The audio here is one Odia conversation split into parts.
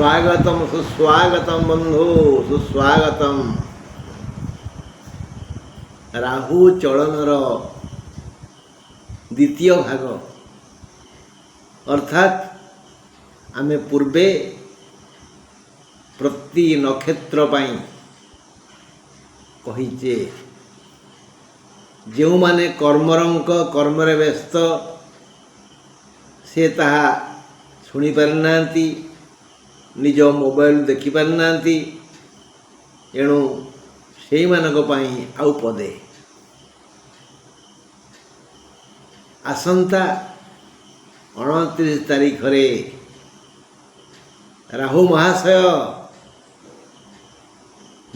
स्वागतम सुस्वागतम बंधु सुस्वागतम। राहु चलनर द्वितीय भाग अर्थात आमे पूर्वे प्रति नक्षत्र पाई कहीचे जो माने कर्मरंक कर्मरे व्यस्त से ताहा शुणी पारनांती निज मोबाइल देखि पारनांती एणु सेई मानक पाई आउ पदे आसंता 29 तारीख रे राहु महाशय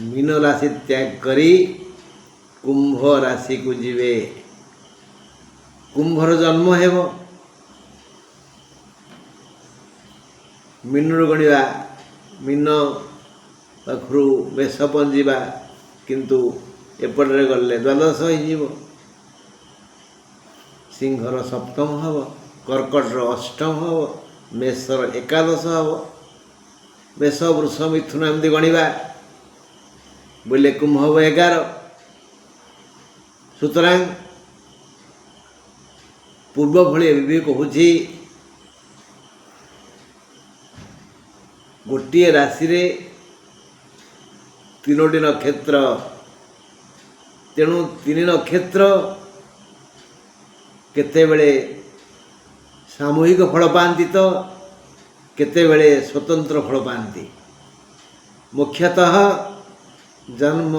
मीन राशि त्याग करी कुंभ राशि को जीवे। कुंभर जन्म हेब मीन गणिबा मीन पाखु मेष पंजीवा किंतु एपटे गले द्वादश हो सिंहर सप्तम हम कर्कटर अष्टम हम मेषर एकादश हम मेष वृष मिथुन एमती गणिबा बोले कुंभ हम 11 सुतरां पूर्व भली भी कहूँ गोटे राशि रे 3टी नक्षत्र तेणु 3 नक्षत्र केतेबेले सामूहिक फल पाती तो केतेबेले स्वतंत्र फल पाती। मुख्यतः जन्म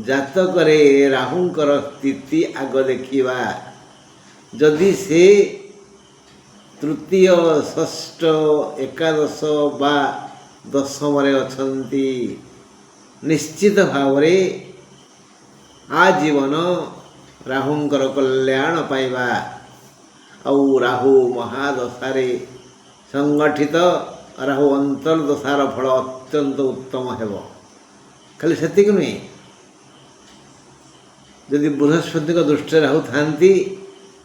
जातक राहुंकर स्थिति आग देखा जदि से तृतीय षष्ठ एकादश बा दशम अछंती निश्चित भाव आजीवन राहुंकर कल्याण पाइबा आउ राहु महादशारे संगठित राहु अंतर्दशार फल अत्यंत उत्तम हेब। खाली सेतिक नुहे जदि बृहस्पति दृष्टि राहु थांती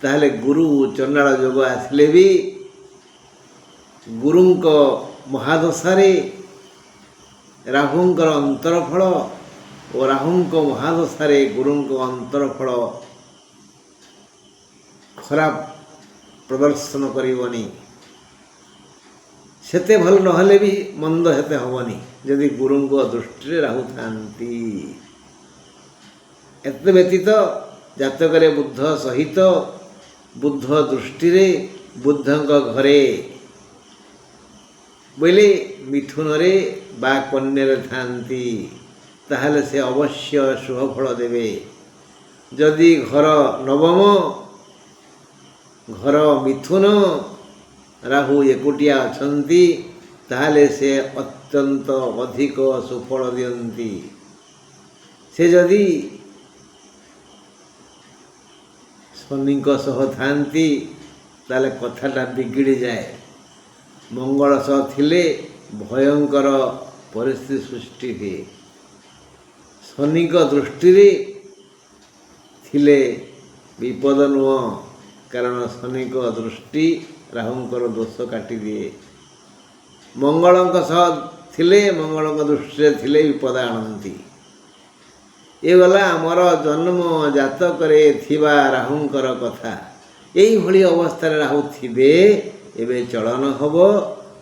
ताहले गुरु चंडाल योग आसिले भी गुरुंक महादशारे राहुंकर अंतरफल और राहुंक महादशारे गुरुंक अंतरफल खराब प्रदर्शन करिवनी सेते भल नहले भी मंद हेते हबनी यदि गुरुंक दृष्टि राहु थांती। एत व्यतीत जातक बुद्ध सहित बुद्ध दृष्टि रे बुद्धंक घरे बोले मिथुन रे बा कन्या थांती ताहले से अवश्य शुभ फल देवे। जदि घर नवम घर मिथुन राहु एकुटिया अछंती ताहले से अत्यंत अधिक सुफल दियंती। से जदि शनि सह थांती ताले कथाटा बिगड़ी जाए। मंगल सह थिले भयंकर परिस्थिति सृष्टि हुए। शनि दृष्टि रे थिले विपद नुह कारण शनि दृष्टि राहुंकर दोष काटी दिए। मंगल सह थिले मंगल दृष्टि थिले विपद आणती। ये गला आमर जन्म जातक थिबा राहुंकर कथा यही भली अवस्था राहु थिबे एबे चलन हब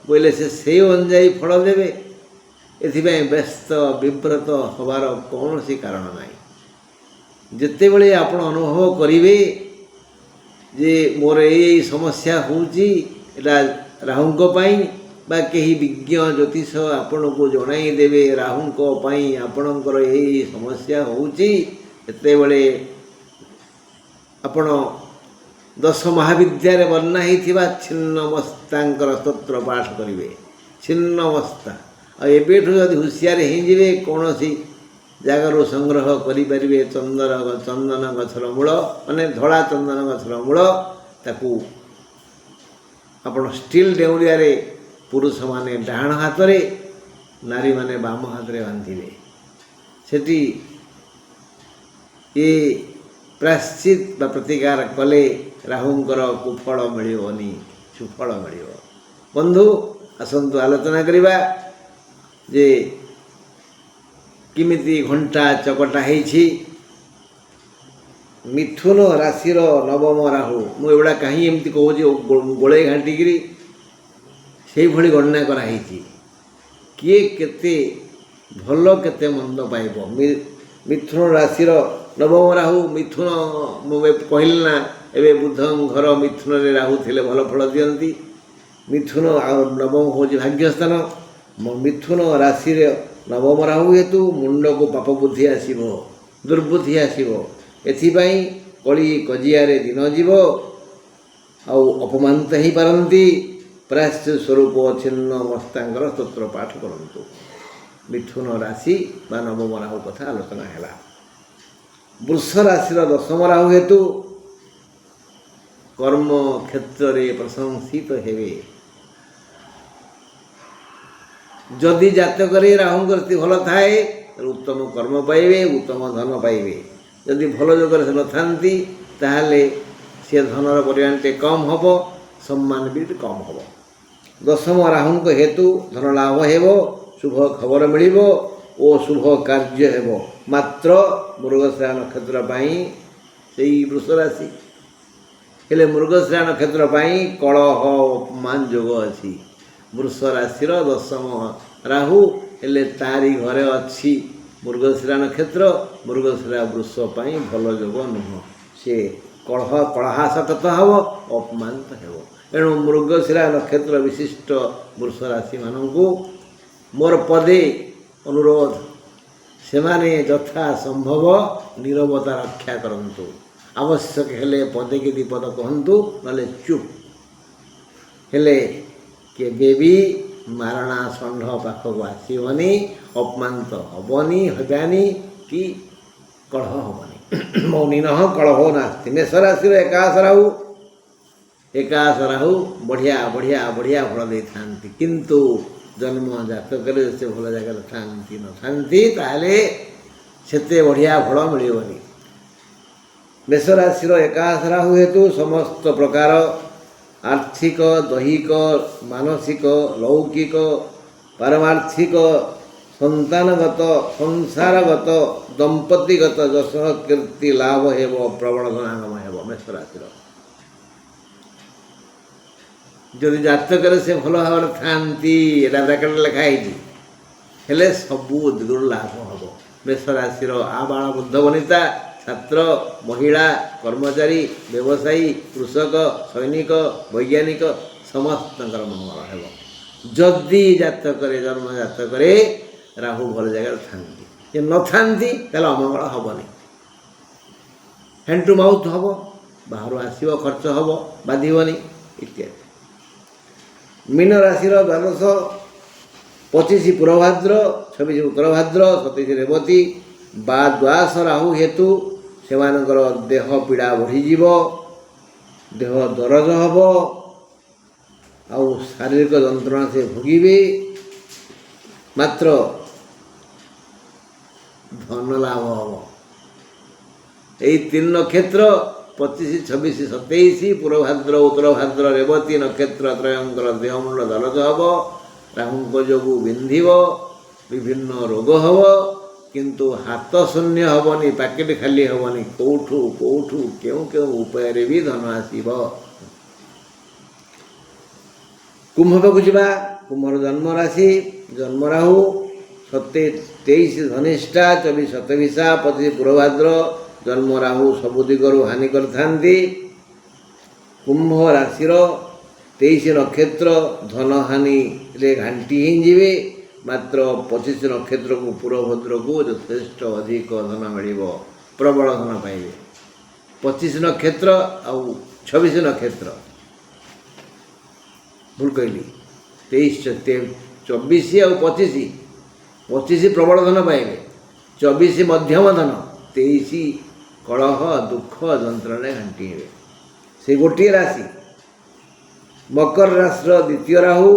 बोले से अनुजाई फल देवे। एथिपाई व्यस्त विव्रत हबार कौन सी कारण नहीं। जिते बड़े आपण अनुभव करिवे जे मोर यही समस्या होउची एटा राहुंक पाई बा कहीं विज्ञ ज्योतिष आपण को जनाई देवे राहुंक पाई आपणकर यही समस्या होउची। एते बड़े आपण 10 महाविद्यारे वर्णा हिथिबा छिन्नमस्तांकर स्तोत्र पाठ करिवे। छिन्नमस्ता एबेठु यदि हुशियार हिजिवे कौन सी जगार संग्रह करें चंदन गछर मूल माने धड़ा चंदन गछर मूल ताकू आपण स्टील डेउलिया पुरुष माने डाण हाथ रे नारी माने बाम हाथ रे बांधिबे। सेठी ये प्राश्चित बा प्रतिकार कले राहुंकर कुफल मिलनी सुफल मिल। बंधु ଆସନ୍ତୁ ଆଲୋଚନା କରିବା ଯେ କେମିତି ଘଣ୍ଟା ଚକଟା ହେଇଛି। ମିଥୁନ ରାଶିର ନବମ ରାହୁ, ମୁଁ ଏଗୁଡ଼ା କାହିଁ ଏମିତି କହୁଛି ଗୋଳେଇ ଘାଣ୍ଟିକିରି ସେଇଭଳି ଗଣନା କରାହେଇଛି। କିଏ କେତେ ଭଲ କେତେ ମନ୍ଦ ପାଇବ। ମିଥୁନ ରାଶିର ନବମ ରାହୁ, ମିଥୁନ ମୁଁ କହିଲି ନା ଏବେ ବୁଧଙ୍କର ମିଥୁନରେ ରାହୁ ଥିଲେ ଭଲ ଫଳ ଦିଅନ୍ତି। ମିଥୁନ ଆଉ ନବମ ହେଉଛି ଭାଗ୍ୟସ୍ଥାନ। ମିଥୁନ ରାଶିରେ ନବମ ରାହୁ ହେତୁ ମୁଣ୍ଡକୁ ପାପ ବୁଦ୍ଧି ଆସିବ, ଦୁର୍ବୁଦ୍ଧି ଆସିବ। ଏଥିପାଇଁ କଳି କଜିଆରେ ଦିନ ଯିବ ଆଉ ଅପମାନିତ ହେଇପାରନ୍ତି। ପ୍ରାୟଶ୍ଚିତ ସ୍ୱରୂପ ଛିନ୍ନ ମସ୍ତାଙ୍କର ସ୍ତୋତ୍ର ପାଠ କରନ୍ତୁ। ମିଥୁନ ରାଶି ବା ନବମ ରାହୁ କଥା ଆଲୋଚନା ହେଲା। ବୃଷ ରାଶିର ଦଶମ ରାହୁ ହେତୁ କର୍ମ କ୍ଷେତ୍ରରେ ପ୍ରଶଂସିତ ହେବେ। ଯଦି ଜାତକରେ ରାହୁଙ୍କ ସ୍ଥିତି ଭଲ ଥାଏ ଉତ୍ତମ କର୍ମ ପାଇବେ, ଉତ୍ତମ ଧନ ପାଇବେ। ଯଦି ଭଲ ଯୋଗରେ ସେ ନଥାନ୍ତି ତାହେଲେ ସେ ଧନର ପରିମାଣ ଟିକେ କମ୍ ହେବ, ସମ୍ମାନ ବି କମ୍ ହେବ। ଦଶମ ରାହୁଙ୍କ ହେତୁ ଧନ ଲାଭ ହେବ, ଶୁଭ ଖବର ମିଳିବ ଓ ଶୁଭ କାର୍ଯ୍ୟ ହେବ। ମାତ୍ର ମୃଗଶିରା ନକ୍ଷତ୍ର ପାଇଁ ସେଇ ବୃଷ ରାଶି ହେଲେ ମୃଗଶିରା ନକ୍ଷତ୍ର ପାଇଁ କଳହ ଅପମାନ ଯୋଗ ଅଛି। ବୃଷ ରାଶିର ଦଶମ ରାହୁ ହେଲେ ତାରି ଘରେ ଅଛି ମୃଗଶିରା ନକ୍ଷତ୍ର। ମୃଗଶିରା ବୃଷ ପାଇଁ ଭଲ ଯୋଗ ନୁହଁ। ସେ କଳହାସକତ ହେବ, ଅପମାନିତ ହେବ। ଏଣୁ ମୃଗଶିରା ନକ୍ଷତ୍ର ବିଶିଷ୍ଟ ବୃଷ ରାଶିମାନଙ୍କୁ ମୋର ପଦେ ଅନୁରୋଧ, ସେମାନେ ଯଥା ସମ୍ଭବ ନୀରବତା ରକ୍ଷା କରନ୍ତୁ। ଆବଶ୍ୟକ ହେଲେ ପଦେ କି ବିପଦ କୁହନ୍ତୁ, ନହେଲେ ଚୁପ୍। ହେଲେ କେବେ ବି ମାରଣା ଷଣ୍ଢ ପାଖକୁ ଆସିବନି, ଅପମାନିତ ହେବନି, ହେବାନି କି କଳହ ହେବନି। ମୌନିନଃ କଳହ ନାସ୍ତି। ମେଷ ରାଶିର ଏକାଦଶ ରାହୁ, ଏକାଦଶ ରାହୁ ବଢ଼ିଆ ବଢ଼ିଆ ବଢ଼ିଆ ଫଳ ଦେଇଥାନ୍ତି। କିନ୍ତୁ ଜନ୍ମ ଜାତକରେ ସେ ଭଲ ଜାଗାରେ ନଥାନ୍ତି ତାହେଲେ ସେତେ ବଢ଼ିଆ ଫଳ ମିଳିବନି। ମେଷ ରାଶିର ଏକାଦଶ ରାହୁ ହେତୁ ସମସ୍ତ ପ୍ରକାର ଆର୍ଥିକ, ଦୈହିକ, ମାନସିକ, ଲୌକିକ, ପାରମାର୍ଥିକ, ସନ୍ତାନଗତ, ସଂସାରଗତ, ଦମ୍ପତିଗତ ଯଶ କୀର୍ତ୍ତି ଲାଭ ହେବ, ପ୍ରବଳ ଧନାଗମ ହେବ। ମେଷ ରାଶିର ଯଦି ଜାତକରେ ସେ ଭଲ ଭାବରେ ଥାଆନ୍ତି, ଏଇଟା ବ୍ରାକେଟରେ ଲେଖା ହେଇଛି, ହେଲେ ସବୁ ଦିଗରୁ ଲାଭ ହେବ। ମେଷ ରାଶିର ଆବାଳ ବୃଦ୍ଧ ବନିତା, ଛାତ୍ର, ମହିଳା, କର୍ମଚାରୀ, ବ୍ୟବସାୟୀ, କୃଷକ, ସୈନିକ, ବୈଜ୍ଞାନିକ ସମସ୍ତଙ୍କର ମଙ୍ଗଳ ହେବ। ଯଦି ଜାତକରେ ଜନ୍ମ ଜାତକରେ ରାହୁ ଭଲ ଜାଗାରେ ଥାନ୍ତି, ଯେ ନଥାନ୍ତି ତାହେଲେ ଅମଙ୍ଗଳ ହେବନି। ହ୍ୟାଣ୍ଡ ଟୁ ମାଉଥ୍ ହେବ, ବାହାରୁ ଆସିବ, ଖର୍ଚ୍ଚ ହେବ, ବାଧିବନି ଇତ୍ୟାଦି। ମୀନ ରାଶିର ଦ୍ୱାଦଶ 25 ପୂର୍ବଭାଦ୍ର, 26 ଉତ୍ତରଭାଦ୍ର, 27 ରେବତୀ ବା ଦ୍ୱାଦଶ ରାହୁ ହେତୁ ସେମାନଙ୍କର ଦେହ ପୀଡ଼ା ବଢ଼ିଯିବ, ଦେହ ଦରଜ ହେବ ଆଉ ଶାରୀରିକ ଯନ୍ତ୍ରଣା ସେ ଭୋଗିବେ। ମାତ୍ର ଧନ ଲାଭ ହେବ। ଏଇ 3 ନକ୍ଷତ୍ର 25, 26, 27 ପୂର୍ବଭାଦ୍ର, ଉତ୍ତରଭାଦ୍ର, ରେବତୀ ନକ୍ଷତ୍ର ତ୍ରୟଙ୍କର ଦେହମୁଣ୍ଡ ଦରଜ ହେବ, ରାହୁଙ୍କ ଯୋଗୁଁ ବିନ୍ଧିବ, ବିଭିନ୍ନ ରୋଗ ହେବ। କିନ୍ତୁ ହାତ ଶୂନ୍ୟ ହେବନି, ପାକେଟ ଖାଲି ହେବନି। କେଉଁଠୁ କେଉଁ କେଉଁ ଉପାୟରେ ବି ଧନ ଆସିବ। କୁମ୍ଭକୁ ଯିବା। କୁମ୍ଭର ଜନ୍ମ ରାଶି ଜନ୍ମ ରାହୁ 23 ଧନିଷ୍ଠା, 24 ଶତଭିଷା, 25 ପୂର୍ବଭାଦ୍ର। ଜନ୍ମ ରାହୁ ସବୁ ଦିଗରୁ ହାନି କରିଥାନ୍ତି। କୁମ୍ଭ ରାଶିର 23 ନକ୍ଷତ୍ର ଧନହାନିରେ ଘାଣ୍ଟି ହେଇଯିବେ। ମାତ୍ର 25 ନକ୍ଷତ୍ରକୁ ପୂର୍ବଭଦ୍ରକୁ ଯଥେଷ୍ଟ ଅଧିକ ଧନ ମିଳିବ, ପ୍ରବଳ ଧନ ପାଇବେ। 25 ନକ୍ଷତ୍ର ଆଉ 26 ନକ୍ଷତ୍ର, ଭୁଲ କହିଲି, 23, 24 ଆଉ 25। 25 ପ୍ରବଳ ଧନ ପାଇବେ, 24 ମଧ୍ୟମ ଧନ, 23 କଳହ ଦୁଃଖ ଯନ୍ତ୍ରଣାରେ ଘାଣ୍ଟି ହେବେ। ସେ ଗୋଟିଏ ରାଶି। ମକର ରାଶିର ଦ୍ୱିତୀୟ ରାହୁ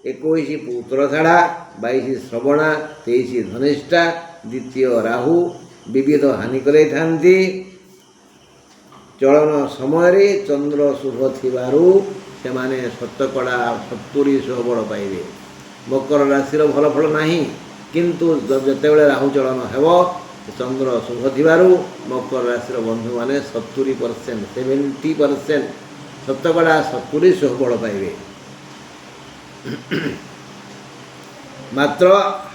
21 ଉତ୍ତରାଷାଢ଼ା, 22 ଶ୍ରବଣା, 23 ଧନିଷ୍ଠା। ଦ୍ୱିତୀୟ ରାହୁ ବିବିଧ ହାନି କରାଇଥାନ୍ତି। ଚଳନ ସମୟରେ ଚନ୍ଦ୍ର ଶୁଭ ଥିବାରୁ ସେମାନେ ଶତକଡ଼ା 70 ବଳ ପାଇବେ। ମକର ରାଶିର ଭଲ ଫଳ ନାହିଁ, କିନ୍ତୁ ଯେତେବେଳେ ରାହୁ ଚଳନ ହେବ, ଚନ୍ଦ୍ର ଶୁଭ ଥିବାରୁ ମକର ରାଶିର ବନ୍ଧୁମାନେ 70%, 70%, ଶତକଡ଼ା 70 ବଳ ପାଇବେ। ମାତ୍ର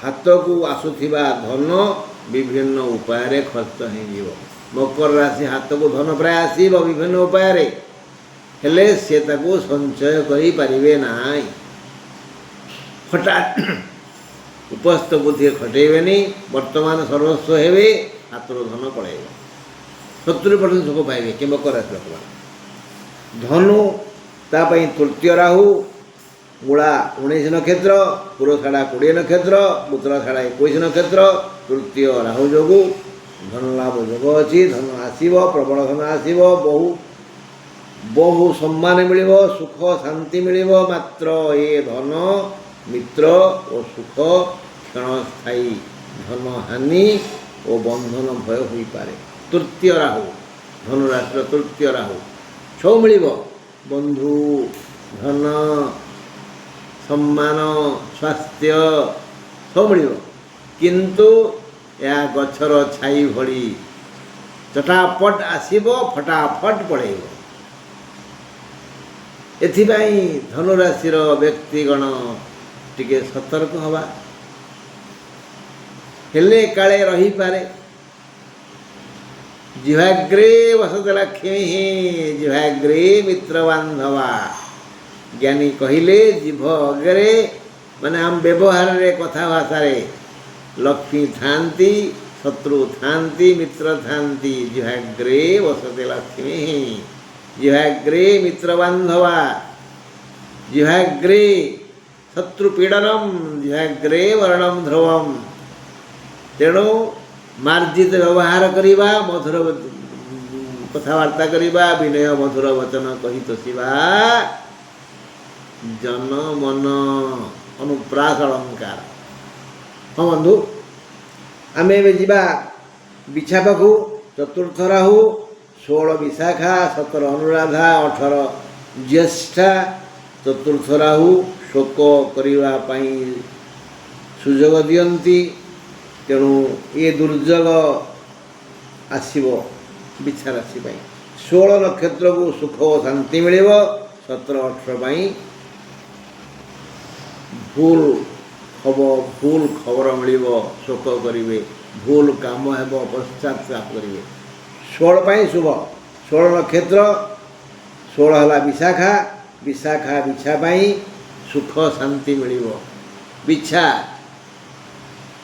ହାତକୁ ଆସୁଥିବା ଧନ ବିଭିନ୍ନ ଉପାୟରେ ଖର୍ଚ୍ଚ ହୋଇଯିବ। ମକର ରାଶି ହାତକୁ ଧନ ପ୍ରାୟ ଆସିବ ବିଭିନ୍ନ ଉପାୟରେ, ହେଲେ ସେ ତାକୁ ସଞ୍ଚୟ କରିପାରିବେ ନାହିଁ। ହଠାତ୍ ଉପସ୍ଥ ବୁଦ୍ଧିରେ ଖଟେଇବେନି, ବର୍ତ୍ତମାନ ସର୍ବସ୍ୱ ହେବେ, ହାତରୁ ଧନ ପଳାଇବ। 70% ସୁଖ ପାଇବେ କି ମକର ରାଶି ଲୋକମାନେ। ଧନୁ ତା ପାଇଁ ତୃତୀୟ ରାହୁ, ମୂଳା 19 ନକ୍ଷତ୍ର, ପୁରଷାଢ଼ା 20 ନକ୍ଷତ୍ର, ଉତ୍ତରାଷାଢ଼ା 21 ନକ୍ଷତ୍ର, ତୃତୀୟ ରାହୁ ଯୋଗୁଁ ଧନ ଲାଭ ଯୋଗ ଅଛି। ଧନ ଆସିବ, ପ୍ରବଳ ଧନ ଆସିବ, ବହୁ ସମ୍ମାନ ମିଳିବ, ସୁଖ ଶାନ୍ତି ମିଳିବ। ମାତ୍ର ଏ ଧନ, ମିତ୍ର ଓ ସୁଖ କ୍ଷଣସ୍ଥାୟୀ। ଧନ ହାନି ଓ ବନ୍ଧନ ଭୟ ହୋଇପାରେ। ତୃତୀୟ ରାହୁ, ଧନୁରାଶିର ତୃତୀୟ ରାହୁ, ସବୁ ମିଳିବ, ବନ୍ଧୁ, ଧନ, ସମ୍ମାନ, ସ୍ୱାସ୍ଥ୍ୟ ସବୁ ମିଳିବ, କିନ୍ତୁ ଏହା ଗଛର ଛାଇ ଭଳି ଚଟାପଟ ଆସିବ, ଫଟାଫଟ ପଳେଇବ। ଏଥିପାଇଁ ଧନୁରାଶିର ବ୍ୟକ୍ତିଗଣ ଟିକେ ସତର୍କ ହେବା। ହେଲେ କାଳେ ରହିପାରେ। ଜିହ୍ୱାଗ୍ରେ ବସତେ ଲକ୍ଷ୍ମୀ, ଜିହ୍ୱାଗ୍ରେ ମିତ୍ର ବାନ୍ଧବା। ଜ୍ଞାନୀ କହିଲେ ଜିଭ ଅଗରେ, ମାନେ ଆମ ବ୍ୟବହାରରେ, କଥାଭାଷାରେ ଲକ୍ଷ୍ମୀ ଥାନ୍ତି, ଶତ୍ରୁ ଥାନ୍ତି, ମିତ୍ର ଥାନ୍ତି। ଜିହ୍ୱାଗ୍ରେ ବସତେ ଲକ୍ଷ୍ମୀ, ଜିହ୍ୱାଗ୍ରେ ମିତ୍ର ବାନ୍ଧବା, ଜିହ୍ୱାଗ୍ରେ ଶତ୍ରୁ ପୀଡ଼ନମ୍, ଜିହ୍ୱାଗ୍ରେ ବରଣମ୍ ଧ୍ରୁବମ୍। ତେଣୁ ମାର୍ଜିତ ବ୍ୟବହାର କରିବା, ମଧୁର କଥାବାର୍ତ୍ତା କରିବା, ବିନୟ ମଧୁର ବଚନ କହି ତୋଷିବା, ଜନ ମନ ଅନୁପ୍ରାସ ଅଳଙ୍କାର। ହଁ ବନ୍ଧୁ, ଆମେ ଏବେ ଯିବା ବିଛା ପାଖକୁ। ଚତୁର୍ଥ ରାହୁ, 16 ବିଶାଖା, 17 ଅନୁରାଧା, 18 ଜ୍ୟେଷ୍ଠା। ଚତୁର୍ଥ ରାହୁ ଶୋକ କରିବା ପାଇଁ ସୁଯୋଗ ଦିଅନ୍ତି। ତେଣୁ ଏ ଦୁର୍ଯୋଗ ଆସିବ ବିଛା ରାଶି ପାଇଁ। 16 ନକ୍ଷତ୍ରକୁ ସୁଖ ଓ ଶାନ୍ତି ମିଳିବ। 17, 18 ପାଇଁ ଭୁଲ ଖବର ମିଳିବ, ଶୋକ କରିବେ, ଭୁଲ କାମ ହେବ, ପଶ୍ଚାତାପ କରିବେ। 16 ପାଇଁ ଶୁଭ। 16 ନକ୍ଷତ୍ର, 16 ହେଲା ବିଶାଖା। ବିଶାଖା ବିଛା ପାଇଁ ସୁଖ ଶାନ୍ତି ମିଳିବ। ବିଛା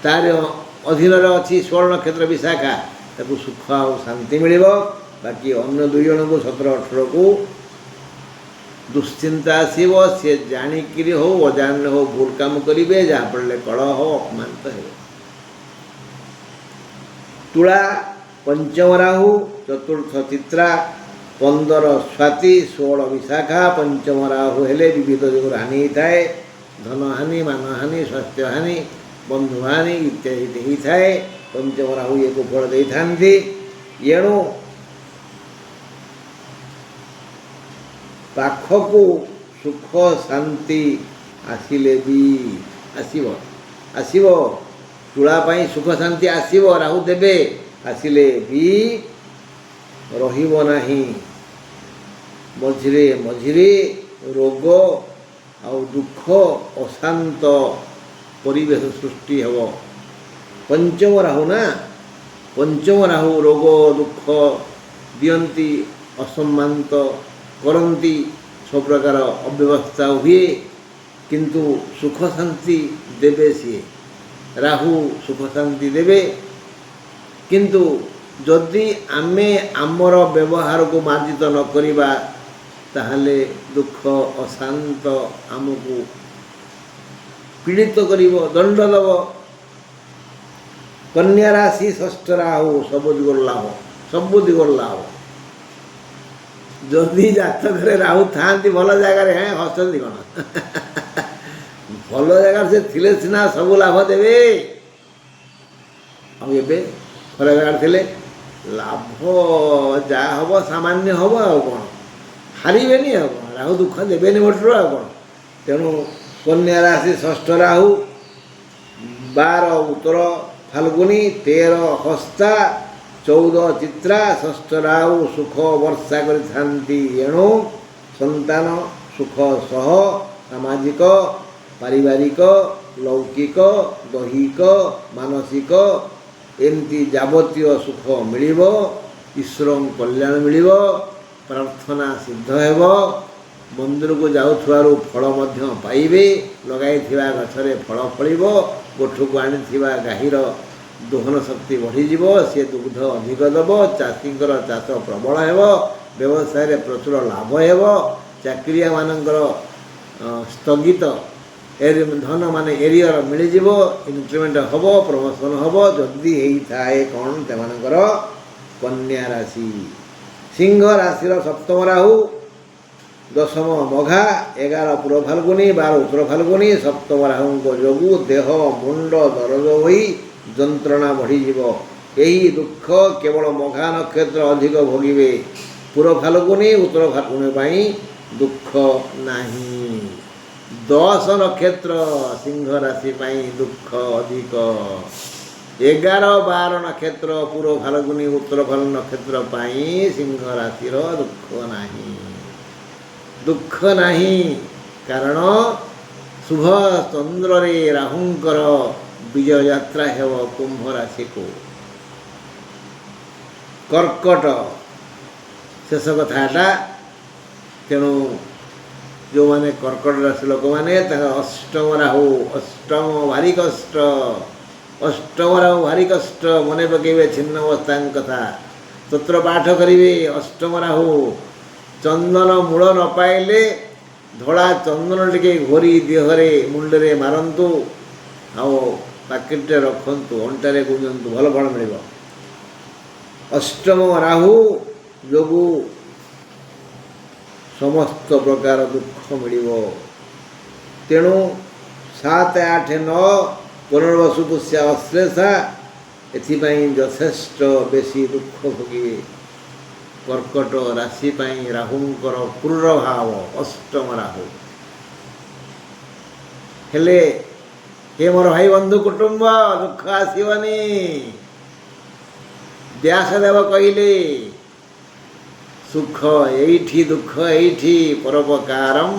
ତାର ଅଧୀନରେ ଅଛି 16 ନକ୍ଷତ୍ର ବିଶାଖା, ତାକୁ ସୁଖ ଆଉ ଶାନ୍ତି ମିଳିବ। ବାକି ଅନ୍ୟ 2 ଜଣଙ୍କୁ 17, 18କୁ ଦୁଶ୍ଚିନ୍ତା ଆସିବ। ସେ ଜାଣିକିରି ହଉ ଅଜାଣରେ ହଉ ଭୁଲ କାମ କରିବେ, ଯାହାଫଳରେ କଳହ ହବ, ଅପମାନିତ ହେବେ। ତୁଳା, ପଞ୍ଚମ ରାହୁ, ଚତୁର୍ଥ ଚିତ୍ରା, 15 ସ୍ୱାତି, 16 ବିଶାଖା। ପଞ୍ଚମ ରାହୁ ହେଲେ ବିବିଧ ଯୋଗୁଁ ହାନି ହେଇଥାଏ। ଧନହାନି, ମାନହାନି, ସ୍ୱାସ୍ଥ୍ୟହାନି, ବନ୍ଧୁହାନି ଇତ୍ୟାଦି ହେଇଥାଏ। ପଞ୍ଚମ ରାହୁ ଇଏକୁ ଫଳ ଦେଇଥାନ୍ତି। ଏଣୁ ପାଖକୁ ସୁଖ ଶାନ୍ତି ଆସିଲେ ବି ଆସିବ। ତୁଳା ପାଇଁ ସୁଖ ଶାନ୍ତି ଆସିବ, ରାହୁ ଦେବେ, ଆସିଲେ ବି ରହିବ ନାହିଁ। ମଝିରେ ରୋଗ ଆଉ ଦୁଃଖ, ଅଶାନ୍ତ ପରିବେଶ ସୃଷ୍ଟି ହେବ। ପଞ୍ଚମ ରାହୁ ନା, ପଞ୍ଚମ ରାହୁ ରୋଗ ଦୁଃଖ ଦିଅନ୍ତି, ଅସମ୍ମାନିତ କରନ୍ତି, ସବୁପ୍ରକାର ଅବ୍ୟବସ୍ଥା ହୁଏ। କିନ୍ତୁ ସୁଖ ଶାନ୍ତି ଦେବେ ସିଏ, ରାହୁ ସୁଖ ଶାନ୍ତି ଦେବେ। କିନ୍ତୁ ଯଦି ଆମେ ଆମର ବ୍ୟବହାରକୁ ମାର୍ଜିତ ନ କରିବା, ତାହେଲେ ଦୁଃଖ ଅଶାନ୍ତ ଆମକୁ ପୀଡ଼ିତ କରିବ, ଦଣ୍ଡ ଦେବ। କନ୍ୟା ରାଶି, ଷଷ୍ଠ ରାହୁ, ସବୁ ଦିଗର ଲାଭ। ଯଦି ଜାତକରେ ରାହୁ ଥାଆନ୍ତି ଭଲ ଜାଗାରେ, ହସନ୍ତି କ'ଣ? ଭଲ ଜାଗାରେ ସେ ଥିଲେ ସିନା ସବୁ ଲାଭ ଦେବେ। ଆଉ ଏବେ ଖରାପ ଜାଗାରେ ଥିଲେ ଲାଭ ଯାହା ହେବ ସାମାନ୍ୟ ହେବ। ଆଉ କ'ଣ ହାରିବେନି? ଆଉ କ'ଣ ରାହୁ ଦୁଃଖ ଦେବେନି ମୋଟରୁ ଆଉ କ'ଣ। ତେଣୁ କନ୍ୟା ରାଶି ଷଷ୍ଠ ରାହୁ, 12 ଉତ୍ତର ଫାଲ୍ଗୁନି, 13 ହସ୍ତା, 14 ଚିତ୍ରା। ଷଷ୍ଠ ରାହୁ ସୁଖ ବର୍ଷା କରିଥାନ୍ତି। ଏଣୁ ସନ୍ତାନ ସୁଖ ସହ ସାମାଜିକ, ପାରିବାରିକ, ଲୌକିକ, ଦୈହିକ, ମାନସିକ ଏମିତି ଯାବତୀୟ ସୁଖ ମିଳିବ। ଈଶ୍ୱରଙ୍କ କଲ୍ୟାଣ ମିଳିବ, ପ୍ରାର୍ଥନା ସିଦ୍ଧ ହେବ, ମନ୍ଦିରକୁ ଯାଉଥିବାରୁ ଫଳ ମଧ୍ୟ ପାଇବେ, ଲଗାଇଥିବା ଗଛରେ ଫଳ ଫଳିବ, ଗୋଠକୁ ଆଣିଥିବା ଗାଈର ଦୋହନ ଶକ୍ତି ବଢ଼ିଯିବ, ସେ ଦୁଗ୍ଧ ଅଧିକ ଦେବ, ଚାଷୀଙ୍କର ଚାଷ ପ୍ରବଳ ହେବ, ବ୍ୟବସାୟରେ ପ୍ରଚୁର ଲାଭ ହେବ, ଚାକିରିଆମାନଙ୍କର ସ୍ଥଗିତ ଧନ ମାନେ ଏରିୟର ମିଳିଯିବ, ଇନକ୍ରିମେଣ୍ଟ ହେବ, ପ୍ରମୋସନ୍ ହେବ। ଯଦି ହେଇଥାଏ କ'ଣ ସେମାନଙ୍କର କନ୍ୟା ରାଶି। ସିଂହ ରାଶିର ସପ୍ତମ ରାହୁ, 10ମ ମଘା, 11 ପୂର୍ବ ଫାଲ୍ଗୁନି, 12 ଉତ୍ତର ଫାଲ୍ଗୁନି। ସପ୍ତମ ରାହୁଙ୍କ ଯୋଗୁଁ ଦେହ ମୁଣ୍ଡ ଦରଜ ହୋଇ ଯନ୍ତ୍ରଣା ବଢ଼ିଯିବ। ଏହି ଦୁଃଖ କେବଳ ମଘା ନକ୍ଷତ୍ର ଅଧିକ ଭୋଗିବେ। ପୂର୍ବ ଫାଲ୍ଗୁନି ଉତ୍ତର ଫାଲ୍ଗୁନି ପାଇଁ ଦୁଃଖ ନାହିଁ। 10 ନକ୍ଷତ୍ର ସିଂହ ରାଶି ପାଇଁ ଦୁଃଖ ଅଧିକ। 11, 12 ନକ୍ଷତ୍ର ପୂର୍ବ ଫାଲ୍ଗୁନି ଉତ୍ତର ଫାଲ୍ଗୁନି ନକ୍ଷତ୍ର ପାଇଁ ସିଂହ ରାଶିର ଦୁଃଖ ନାହିଁ। ଦୁଃଖ ନାହିଁ କାରଣ ଶୁଭ ଚନ୍ଦ୍ରରେ ରାହୁଙ୍କର ବିଜୟ ଯାତ୍ରା ହେବ କୁମ୍ଭ ରାଶିକୁ। କର୍କଟ ଶେଷ କଥା ହେଲା। ତେଣୁ ଯେଉଁମାନେ କର୍କଟ ରାଶି ଲୋକମାନେ ତାଙ୍କ ଅଷ୍ଟମ ରାହୁ, ଅଷ୍ଟମ ଭାରି କଷ୍ଟ, ଅଷ୍ଟମ ରାହୁ ଭାରି କଷ୍ଟ। ମନେ ପକାଇବେ ଛିନ୍ନବସ୍ତାଙ୍କ କଥା, ସ୍ତୋତ୍ର ପାଠ କରିବେ। ଅଷ୍ଟମ ରାହୁ, ଚନ୍ଦନ ମୂଳ ନ ପାଇଲେ ଧଳା ଚନ୍ଦନ ଟିକେ ଘୋରି ଦେହରେ ମୁଣ୍ଡରେ ମାରନ୍ତୁ, ଆଉ ପାକେଟରେ ରଖନ୍ତୁ, ଅଣ୍ଟାରେ ଗୁଞ୍ଜନ୍ତୁ, ଭଲ ଫଳ ମିଳିବ। ଅଷ୍ଟମ ରାହୁ ଯୋଗୁଁ ସମସ୍ତ ପ୍ରକାର ଦୁଃଖ ମିଳିବ। ତେଣୁ 7, 8, 9 ପୁନର୍ବସୁ ପୁଷ୍ୟା ଅଶ୍ଳେଷା, ଏଥିପାଇଁ ଯଥେଷ୍ଟ ବେଶୀ ଦୁଃଖ ଭୋଗିବେ। କର୍କଟ ରାଶି ପାଇଁ ରାହୁଙ୍କର କ୍ରୂର ଭାବ, ଅଷ୍ଟମ ରାହୁ। ହେଲେ ହେ ମୋର ଭାଇ ବନ୍ଧୁ କୁଟୁମ୍ବ, ଦୁଃଖ ଆସିବନି। ବ୍ୟାସଦେବ କହିଲେ ସୁଖ ଏଇଠି, ଦୁଃଖ ଏଇଠି, ପରୋପକାରମ୍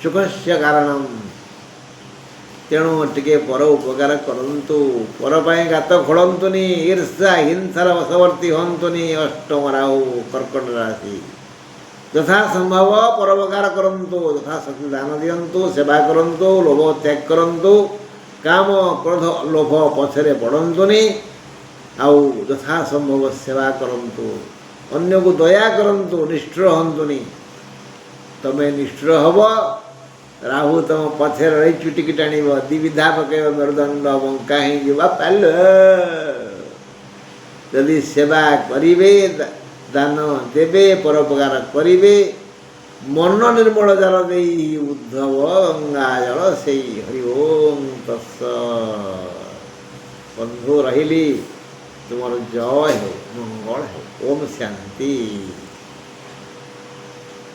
ସୁଖସ୍ୟ କାରଣମ୍। ତେଣୁ ଟିକେ ପର ଉପକାର କରନ୍ତୁ, ପର ପାଇଁ ଗାତ ଖୋଳନ୍ତୁନି, ଈର୍ଷା ହିଂସାର ବଶବର୍ତ୍ତୀ ହୁଅନ୍ତୁନି। ଅଷ୍ଟମ ରାହୁ କର୍କଟ ରାଶି। ଯଥା ସମ୍ଭବ ପରୋପକାର କରନ୍ତୁ, ଯଥାଶକ୍ତି ଦାନ ଦିଅନ୍ତୁ, ସେବା କରନ୍ତୁ, ଲୋଭ ତ୍ୟାଗ କରନ୍ତୁ, କାମ କ୍ରୋଧ ଲୋଭ ପଛରେ ପଡ଼ନ୍ତୁନି, ଆଉ ଯଥା ସମ୍ଭବ ସେବା କରନ୍ତୁ, ଅନ୍ୟକୁ ଦୟା କରନ୍ତୁ, ନିଷ୍ଠୁର ହୁଅନ୍ତୁନି। ତମେ ନିଷ୍ଠୁର ହେବ, ରାହୁ ତମ ପଛରେ ରହି ଚୁଟିକି ଟାଣିବ, ଦ୍ୱିବିଧା ପକାଇବ, ମେରୁଦଣ୍ଡ ବଙ୍କା ହେଇଯିବ। ପାଲ ଯଦି ସେବା କରିବେ, ଦାନ ଦେବେ, ପରୋପକାର କରିବେ, ମନ ନିର୍ମଳ ଜଳ ଦେଇ ଉଦ୍ଧବ ଗଙ୍ଗା ଜଳ ସେଇ। ହରି ଓମ୍ ତତ୍ସତ୍। ବନ୍ଧୁ ରହିଲି, ତୁମର ଜୟ ହେଉ, ମଙ୍ଗଳ ହେଉ। ଓମ୍ ଶାନ୍ତି।